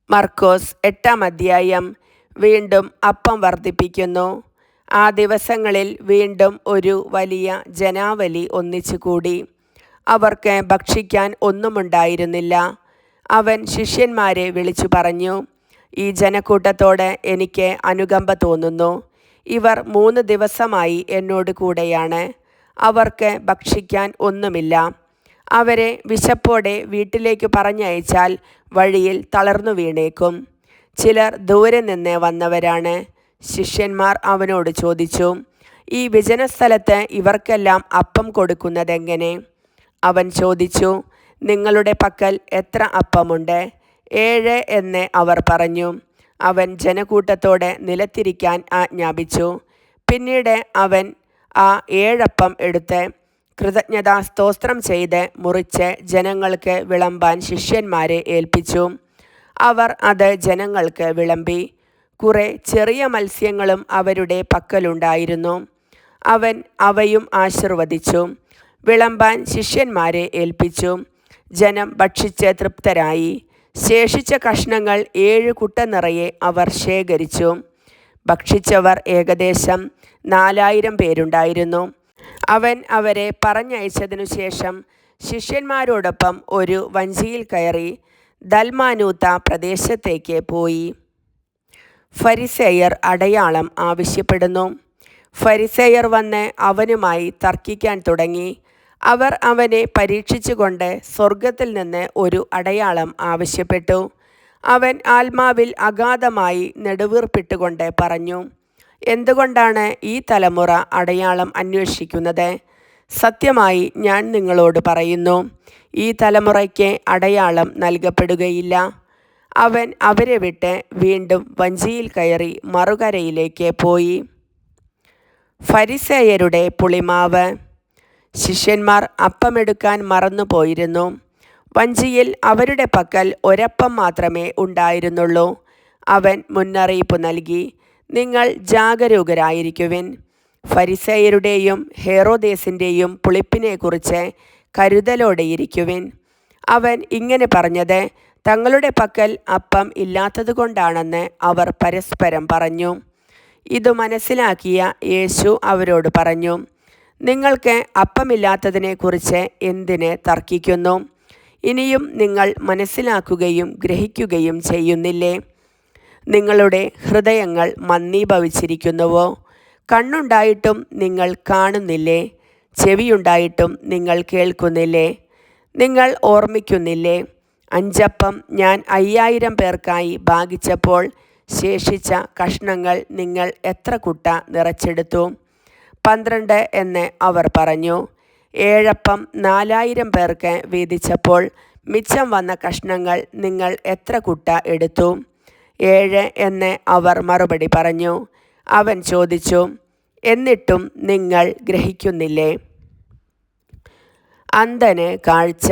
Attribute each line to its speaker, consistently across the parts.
Speaker 1: മർക്കോസ് 8-ാം അധ്യായം. വീണ്ടും അപ്പം വർദ്ധിപ്പിക്കുന്നു. ആ ദിവസങ്ങളിൽ വീണ്ടും ഒരു വലിയ ജനാവലി ഒന്നിച്ചുകൂടി. അവർക്ക് ഭക്ഷിക്കാൻ ഒന്നുമുണ്ടായിരുന്നില്ല. അവൻ ശിഷ്യന്മാരെ വിളിച്ചു പറഞ്ഞു, ഈ ജനക്കൂട്ടത്തോട് എനിക്ക് അനുകമ്പ തോന്നുന്നു. ഇവർ 3 ദിവസമായി എന്നോട് കൂടെയാണ്. അവർക്ക് ഭക്ഷിക്കാൻ ഒന്നുമില്ല. അവരെ വിശപ്പോടെ വീട്ടിലേക്ക് പറഞ്ഞയച്ചാൽ വഴിയിൽ തളർന്നു വീണേക്കും. ചിലർ ദൂരെ നിന്ന് വന്നവരാണ്. ശിഷ്യന്മാർ അവനോട് ചോദിച്ചു, ഈ വിജനസ്ഥലത്ത് ഇവർക്കെല്ലാം അപ്പം കൊടുക്കുന്നതെങ്ങനെ? അവൻ ചോദിച്ചു, നിങ്ങളുടെ പക്കൽ എത്ര അപ്പമുണ്ട്? 7 എന്ന് അവർ പറഞ്ഞു. അവൻ ജനക്കൂട്ടത്തോടെ നിലത്തിരിക്കാൻ ആജ്ഞാപിച്ചു. പിന്നീട് അവൻ ആ 7 അപ്പം എടുത്ത് കൃതജ്ഞതാ സ്തോത്രം ചെയ്ത് മുറിച്ച് ജനങ്ങൾക്ക് വിളമ്പാൻ ശിഷ്യന്മാരെ ഏൽപ്പിച്ചു. അവർ അത് ജനങ്ങൾക്ക് വിളമ്പി. കുറെ ചെറിയ മത്സ്യങ്ങളും അവരുടെ പക്കലുണ്ടായിരുന്നു. അവൻ അവയും ആശീർവദിച്ചു വിളമ്പാൻ ശിഷ്യന്മാരെ ഏൽപ്പിച്ചു. ജനം ഭക്ഷിച്ച് തൃപ്തരായി. ശേഷിച്ച കഷ്ണങ്ങൾ 7 കുട്ട നിറയെ അവർ ശേഖരിച്ചു. ഭക്ഷിച്ചവർ ഏകദേശം 4000 പേരുണ്ടായിരുന്നു. അവൻ അവരെ പറഞ്ഞയച്ചതിനു ശേഷം ശിഷ്യന്മാരോടൊപ്പം ഒരു വഞ്ചിയിൽ കയറി ദൽമാനൂത്ത പ്രദേശത്തേക്ക് പോയി. ഫരിസേയർ അടയാളം ആവശ്യപ്പെടുന്നു. ഫരിസേയർ വന്ന് അവനുമായി തർക്കിക്കാൻ തുടങ്ങി. അവർ അവനെ പരീക്ഷിച്ചുകൊണ്ട് സ്വർഗത്തിൽ നിന്ന് ഒരു അടയാളം ആവശ്യപ്പെട്ടു. അവൻ ആത്മാവിൽ അഗാധമായി നെടുവീർപ്പിട്ടുകൊണ്ട് പറഞ്ഞു, എന്തുകൊണ്ടാണ് ഈ തലമുറ അടയാളം അന്വേഷിക്കുന്നത്? സത്യമായി ഞാൻ നിങ്ങളോട് പറയുന്നു, ഈ തലമുറയ്ക്ക് അടയാളം നൽകപ്പെടുകയില്ല. അവൻ അവരെ വിട്ട് വീണ്ടും വഞ്ചിയിൽ കയറി മറുകരയിലേക്ക് പോയി. ഫരിസേയരുടെ പുളിമാവ്. ശിഷ്യന്മാർ അപ്പമെടുക്കാൻ മറന്നുപോയിരുന്നു. വഞ്ചിയിൽ അവരുടെ പക്കൽ ഒരപ്പം മാത്രമേ ഉണ്ടായിരുന്നുള്ളൂ. അവൻ മുന്നറിയിപ്പ് നൽകി, നിങ്ങൾ ജാഗരൂകരായിരിക്കുവിൻ. ഫരിസേയരുടെയും ഹെറോദേസിൻ്റെയും പുളിപ്പിനെക്കുറിച്ച് കരുതലോടെയിരിക്കുവിൻ. അവൻ ഇങ്ങനെ പറഞ്ഞത് തങ്ങളുടെ പക്കൽ അപ്പം ഇല്ലാത്തതുകൊണ്ടാണെന്ന് അവർ പരസ്പരം പറഞ്ഞു. ഇതു മനസ്സിലാക്കിയ യേശു അവരോട് പറഞ്ഞു, നിങ്ങൾക്ക് അപ്പമില്ലാത്തതിനെക്കുറിച്ച് എന്തിന് തർക്കിക്കുന്നു? ഇനിയും നിങ്ങൾ മനസ്സിലാക്കുകയും ഗ്രഹിക്കുകയും ചെയ്യുന്നില്ലേ? നിങ്ങളുടെ ഹൃദയങ്ങൾ മന്ദീഭവിച്ചിരിക്കുന്നുവോ? കണ്ണുണ്ടായിട്ടും നിങ്ങൾ കാണുന്നില്ലേ? ചെവിയുണ്ടായിട്ടും നിങ്ങൾ കേൾക്കുന്നില്ലേ? നിങ്ങൾ ഓർമ്മിക്കുന്നില്ലേ? 5 അപ്പം ഞാൻ 5000 പേർക്കായി ഭാഗിച്ചപ്പോൾ ശേഷിച്ച കഷ്ണങ്ങൾ നിങ്ങൾ എത്ര കുട്ട നിറച്ചെടുത്തു? 12 എന്ന് അവർ പറഞ്ഞു. 7 അപ്പം 4000 പേർക്ക് വീതിച്ചപ്പോൾ മിച്ചം വന്ന കഷ്ണങ്ങൾ നിങ്ങൾ എത്ര കുട്ട എടുത്തു? 7 എന്ന് അവർ മറുപടി പറഞ്ഞു. അവൻ ചോദിച്ചു, എന്നിട്ടും നിങ്ങൾ ഗ്രഹിക്കുന്നില്ലേ? അന്ധന് കാഴ്ച.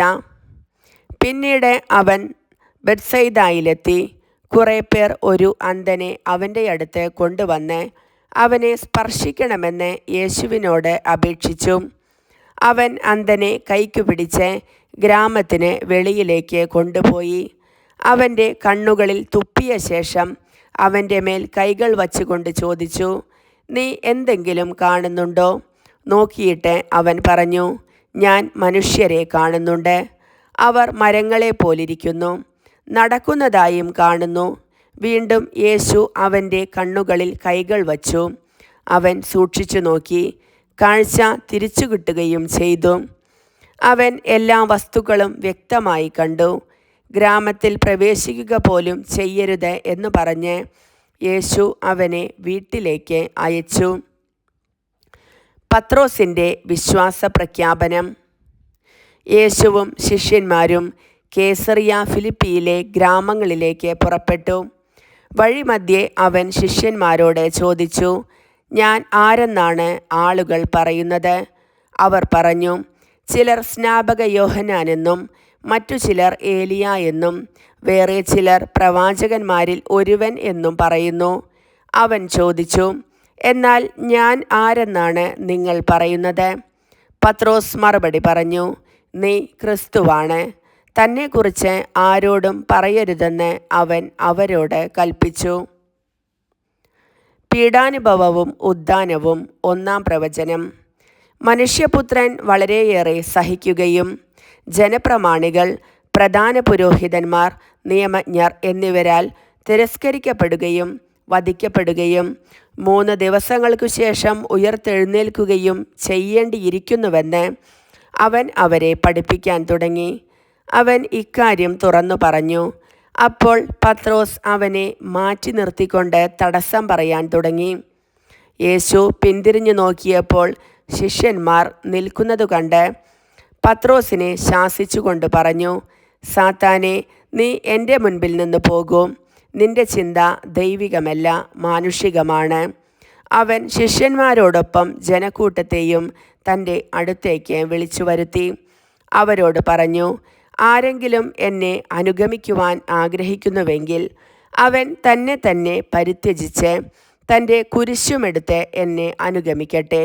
Speaker 1: പിന്നീട് അവൻ ബെത്സയിദായിലെത്തി. കുറേ പേർ ഒരു അന്ധനെ അവൻ്റെ അടുത്ത് കൊണ്ടുവന്ന് അവനെ സ്പർശിക്കണമെന്ന് യേശുവിനോട് അപേക്ഷിച്ചു. അവൻ അന്ധനെ കൈക്കു പിടിച്ച് ഗ്രാമത്തിന് വെളിയിലേക്ക് കൊണ്ടുപോയി. അവൻ്റെ കണ്ണുകളിൽ തുപ്പിയ ശേഷം അവൻ്റെ മേൽ കൈകൾ വച്ചുകൊണ്ട് ചോദിച്ചു, നീ എന്തെങ്കിലും കാണുന്നുണ്ടോ? നോക്കിയിട്ട് അവൻ പറഞ്ഞു, ഞാൻ മനുഷ്യരെ കാണുന്നുണ്ട്. അവർ മരങ്ങളെ പോലിരിക്കുന്നു, നടക്കുന്നതായും കാണുന്നു. വീണ്ടും യേശു അവൻ്റെ കണ്ണുകളിൽ കൈകൾ വച്ചു. അവൻ സൂക്ഷിച്ചു നോക്കി, കാഴ്ച തിരിച്ചു കിട്ടുകയും ചെയ്തു. അവൻ എല്ലാ വസ്തുക്കളും വ്യക്തമായി കണ്ടു. ഗ്രാമത്തിൽ പ്രവേശിക്കുക പോലും ചെയ്യരുത് എന്ന് പറഞ്ഞ് യേശു അവനെ വീട്ടിലേക്ക് അയച്ചു. പത്രോസിൻ്റെ വിശ്വാസ പ്രഖ്യാപനം. യേശുവും ശിഷ്യന്മാരും കേസറിയ ഫിലിപ്പിയിലെ ഗ്രാമങ്ങളിലേക്ക് പുറപ്പെട്ടു. വഴിമധ്യേ അവൻ ശിഷ്യന്മാരോട് ചോദിച്ചു, ഞാൻ ആരെന്നാണ് ആളുകൾ പറയുന്നത്? അവർ പറഞ്ഞു, ചിലർ സ്നാപക യോഹന്നാനെന്നും മറ്റു ചിലർ ഏലിയ എന്നും വേറെ ചിലർ പ്രവാചകന്മാരിൽ ഒരുവൻ എന്നും പറയുന്നു. അവൻ ചോദിച്ചു, എന്നാൽ ഞാൻ ആരെന്നാണ് നിങ്ങൾ പറയുന്നത്? പത്രോസ് മറുപടി പറഞ്ഞു, നീ ക്രിസ്തുവാണ്. തന്നെക്കുറിച്ച് ആരോടും പറയരുതെന്ന് അവൻ അവരോട് കൽപ്പിച്ചു. പീഡാനുഭവവും ഉദ്ധാനവും. 1-ാം പ്രവചനം. മനുഷ്യപുത്രൻ വളരെയേറെ സഹിക്കുകയും ജനപ്രമാണികൾ, പ്രധാന പുരോഹിതന്മാർ, നിയമജ്ഞർ എന്നിവരാൽ തിരസ്കരിക്കപ്പെടുകയും വധിക്കപ്പെടുകയും 3 ദിവസങ്ങൾക്കു ശേഷം ഉയർത്തെഴുന്നേൽക്കുകയും ചെയ്യേണ്ടിയിരിക്കുന്നുവെന്ന് അവൻ അവരെ പഠിപ്പിക്കാൻ തുടങ്ങി. അവൻ ഇക്കാര്യം തുറന്നു പറഞ്ഞു. അപ്പോൾ പത്രോസ് അവനെ മാറ്റി നിർത്തിക്കൊണ്ട് തടസ്സം പറയാൻ തുടങ്ങി. യേശു പിന്തിരിഞ്ഞു നോക്കിയപ്പോൾ ശിഷ്യന്മാർ നിൽക്കുന്നതു കണ്ട് പത്രോസിനെ ശാസിച്ചുകൊണ്ട് പറഞ്ഞു, സാത്താനെ, നീ എൻ്റെ മുൻപിൽ നിന്ന് പോകൂ. നിന്റെ ചിന്ത ദൈവികമല്ല, മാനുഷികമാണ്. അവൻ ശിഷ്യന്മാരോടൊപ്പം ജനക്കൂട്ടത്തെയും തൻ്റെ അടുത്തേക്ക് വിളിച്ചു വരുത്തി. അവരോട് പറഞ്ഞു, ആരെങ്കിലും എന്നെ അനുഗമിക്കുവാൻ ആഗ്രഹിക്കുന്നുവെങ്കിൽ അവൻ തന്നെ പരിത്യജിച്ച് തൻ്റെ കുരിശുമെടുത്ത് എന്നെ അനുഗമിക്കട്ടെ.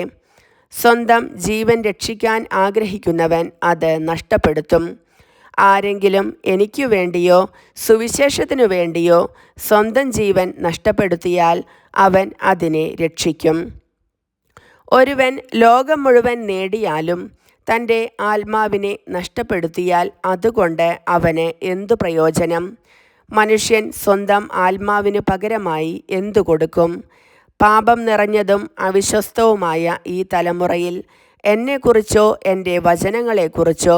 Speaker 1: സ്വന്തം ജീവൻ രക്ഷിക്കാൻ ആഗ്രഹിക്കുന്നവൻ അത് നഷ്ടപ്പെടുത്തും. ആരെങ്കിലും എനിക്കു വേണ്ടിയോ സുവിശേഷത്തിനു വേണ്ടിയോ സ്വന്തം ജീവൻ നഷ്ടപ്പെടുത്തിയാൽ അവൻ അതിനെ രക്ഷിക്കും. ഒരുവൻ ലോകം മുഴുവൻ നേടിയാലും തൻ്റെ ആത്മാവിനെ നഷ്ടപ്പെടുത്തിയാൽ അതുകൊണ്ട് അവന് എന്തു പ്രയോജനം? മനുഷ്യൻ സ്വന്തം ആത്മാവിനു പകരമായി എന്തു കൊടുക്കും? പാപം നിറഞ്ഞതും അവിശ്വസ്തവുമായ ഈ തലമുറയിൽ എന്നെക്കുറിച്ചോ എൻ്റെ വചനങ്ങളെക്കുറിച്ചോ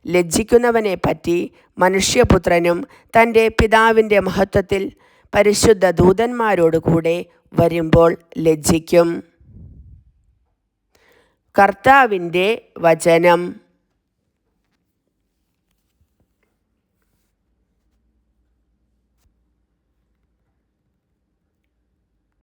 Speaker 1: ലജ്ജിക്കുന്നവനെപ്പറ്റി മനുഷ്യപുത്രനും തൻ്റെ പിതാവിൻ്റെ മഹത്വത്തിൽ പരിശുദ്ധ ദൂതന്മാരോടുകൂടെ വരുമ്പോൾ ലജ്ജിക്കും. കർത്താവിൻ്റെ വചനം.